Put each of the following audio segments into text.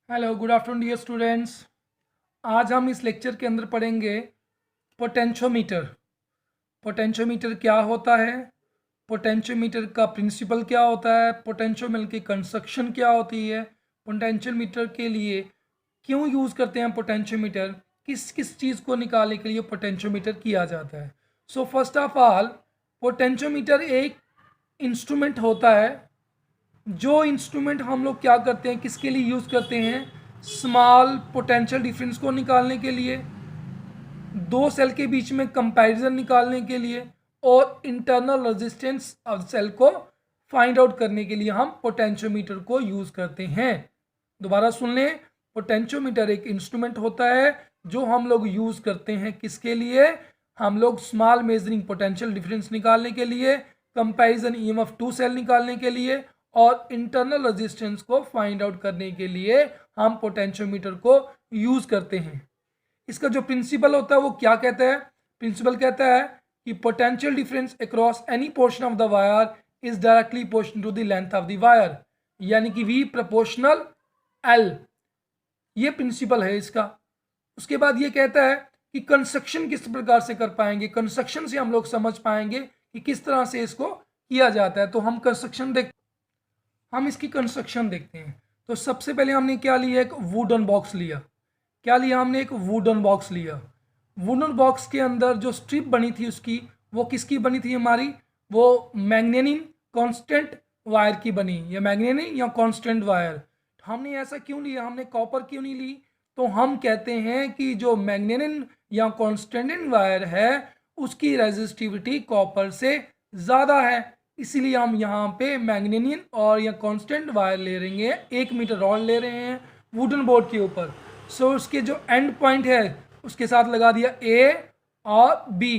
Hello good afternoon dear students. आज हम इस लेक्चर के अंदर पढ़ेंगे पोटेंशियोमीटर। पोटेंशियोमीटर क्या होता है, पोटेंशियोमीटर का प्रिंसिपल क्या होता है, पोटेंशियोमीटर की कंस्ट्रक्शन क्या होती है, पोटेंशियोमीटर के लिए क्यों यूज़ करते हैं पोटेंशियोमीटर, किस किस चीज़ को निकालने के लिए पोटेंशियोमीटर किया जाता है। So first of all, potentiometer एक इंस्ट्रूमेंट होता है। जो इंस्ट्रूमेंट हम लोग क्या करते हैं, किसके लिए यूज़ करते हैं, स्मॉल पोटेंशियल डिफरेंस को निकालने के लिए, दो सेल के बीच में कंपैरिजन निकालने के लिए, और इंटरनल रेजिस्टेंस ऑफ सेल को फाइंड आउट करने के लिए हम पोटेंशियोमीटर को यूज़ करते हैं। दोबारा सुन लें, पोटेंशियोमीटर एक इंस्ट्रूमेंट होता है जो हम लोग यूज़ करते हैं किसके लिए, हम लोग स्मॉल मेजरिंग पोटेंशियल डिफरेंस निकालने के लिए, कंपैरिजन ईएमएफ टू सेल निकालने के लिए, और इंटरनल रेजिस्टेंस को फाइंड आउट करने के लिए हम पोटेंशियोमीटर को यूज़ करते हैं। इसका जो प्रिंसिपल होता है वो क्या कहता है, प्रिंसिपल कहता है कि potential difference across any portion of the wire is directly proportional to the length of the wire, यानी कि V प्रोपोर्शनल L, ये प्रिंसिपल है इसका। उसके बाद ये कहता है कि कंस्ट्रक्शन किस प्रकार से कर पाएंगे, कंस्ट्रक्शन से हम लोग समझ पाएंगे कि किस तरह से इसको किया जाता है। तो हम इसकी कंस्ट्रक्शन देखते हैं। तो सबसे पहले हमने क्या लिया, एक वुडन बॉक्स लिया। क्या लिया हमने, एक वुडन बॉक्स लिया। वुडन बॉक्स के अंदर जो स्ट्रिप बनी थी उसकी, वो किसकी बनी थी हमारी, वो मैग्नेनियम कांस्टेंट वायर की बनी, या मैग्नेनियम या कांस्टेंट वायर। हमने ऐसा क्यों लिया, हमने कॉपर क्यों नहीं ली, तो हम कहते हैं कि जो मैग्नेनियम या कांस्टेंट वायर है उसकी रेजिस्टिविटी कॉपर से ज़्यादा है, इसीलिए हम यहाँ पे मैग्नेनियम और या कांस्टेंट वायर ले रहे हैं, 1 मीटर रॉड ले रहे हैं वुडन बोर्ड के ऊपर। सो उसके जो एंड पॉइंट है उसके साथ लगा दिया A और B,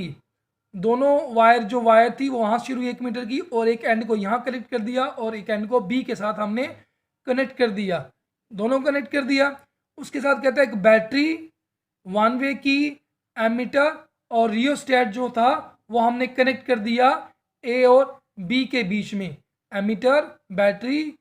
दोनों वायर, जो वायर थी वो वहाँ शुरू 1 मीटर की, और एक एंड को यहाँ कनेक्ट कर दिया और एक एंड को B के साथ हमने कनेक्ट कर दिया, दोनों कनेक्ट कर दिया। उसके साथ कहता है एक बैटरी, 1 वे की, एमीटर और रियोस्टेट जो था वो हमने कनेक्ट कर दिया A और B के बीच में। एमीटर, बैटरी,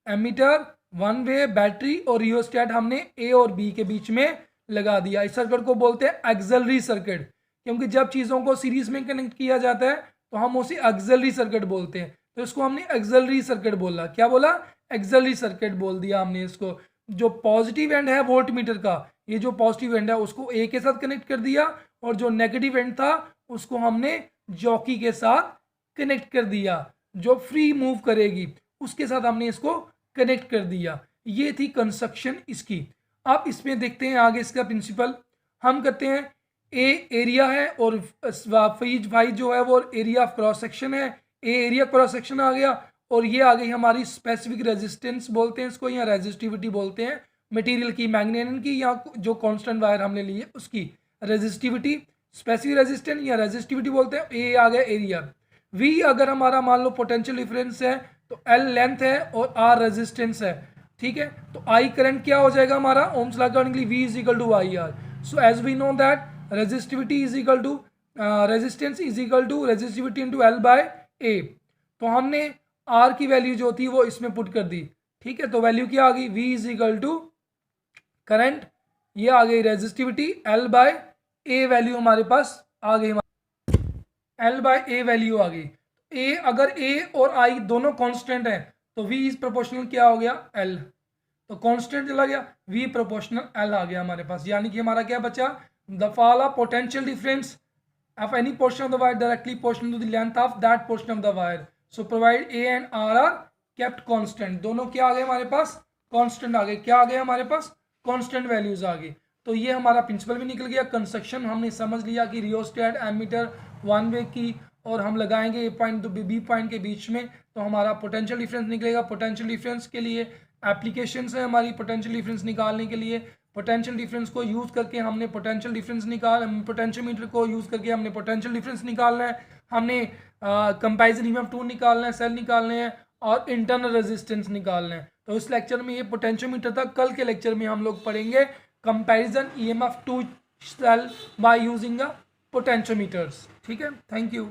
एमीटर, 1 वे, बैटरी और रियोस्टेट हमने A और B के बीच में लगा दिया। इस सर्किट को बोलते हैं एक्सिलरी सर्किट, क्योंकि जब चीज़ों को सीरीज में कनेक्ट किया जाता है तो हम उसे एक्सिलरी सर्किट बोलते हैं। तो इसको हमने एक्सिलरी सर्किट बोला, क्या बोला, एक्सिलरी सर्किट बोल दिया हमने इसको। जो पॉजिटिव एंड है वोल्ट मीटर का, ये जो पॉजिटिव एंड है उसको A के साथ कनेक्ट कर दिया, और जो नेगेटिव एंड था उसको हमने जॉकी के साथ कनेक्ट कर दिया, जो फ्री मूव करेगी उसके साथ हमने इसको कनेक्ट कर दिया। ये थी कंस्ट्रक्शन इसकी। अब इसमें देखते हैं आगे इसका प्रिंसिपल। हम कहते हैं ए एरिया है और फीज वाई जो है वो एरिया ऑफ क्रॉस सेक्शन है। ए एरिया क्रॉस सेक्शन आ गया, और ये आ गई हमारी स्पेसिफिक रेजिस्टेंस बोलते हैं इसको, या रेजिस्टिविटी बोलते हैं मटेरियल की, मैग्नेनियम की, या जो कांस्टेंट वायर हमने ली है उसकी रेजिस्टिविटी। स्पेसिफिक रेजिस्टेंस या रेजिस्टिविटी बोलते हैं। ए आ गया एरिया। V अगर हमारा मान लो पोटेंशियल डिफरेंस है तो L लेंथ है और R रेजिस्टेंस है, ठीक है। तो I करंट क्या हो जाएगा हमारा, Ohm's law accordingly V is equal to IR। So as we know that resistivity is equal to resistance is equal to resistivity into L by A। तो हमने R की वैल्यू जो थी वो इसमें पुट कर दी, ठीक है। तो वैल्यू क्या आ गई, V is equal to current, ये आ गई resistivity, L by A value हमारे पास आ गई, L बाय A वैल्यू आ गई। A अगर A और I दोनों कांस्टेंट हैं तो V इज प्रोपोर्शनल क्या हो गया, L। तो कांस्टेंट चला गया, V प्रोपोर्शनल L आ गया हमारे पास, यानी कि हमारा क्या बचा, the fall of potential difference of any portion of the wire directly proportional to the length of that portion of the wire. So provide A and R are kept constant. दोनों क्या आ गए हमारे पास, कांस्टेंट आ गए। क्या आ गए हमारे पास, constant values आ गई। तो ये हमारा प्रिंसिपल भी निकल गया। कंस्ट्रक्शन हमने समझ लिया कि रियोस्टेट, एमीटर, 1 वे की, और हम लगाएंगे A पॉइंट तो B पॉइंट के बीच में, तो हमारा पोटेंशियल डिफरेंस निकलेगा। पोटेंशियल डिफरेंस के लिए एप्लीकेशंस है हमारी पोटेंशियल डिफरेंस निकालने के लिए। पोटेंशियल डिफरेंस को यूज़ करके हमने पोटेंशियल डिफरेंस पोटेंशियोमीटर को यूज़ करके हमने पोटेंशियल डिफरेंस निकालना है, हमने कंपैरिजन ईएमएफ टू निकालना है, सेल निकालने हैं, और इंटरनल रेजिस्टेंस निकालना है। तो इस लेक्चर में ये पोटेंशियोमीटर था। कल के लेक्चर में हम लोग पढ़ेंगे comparison EMF two cell by using potentiometers, ठीक है। Thank you.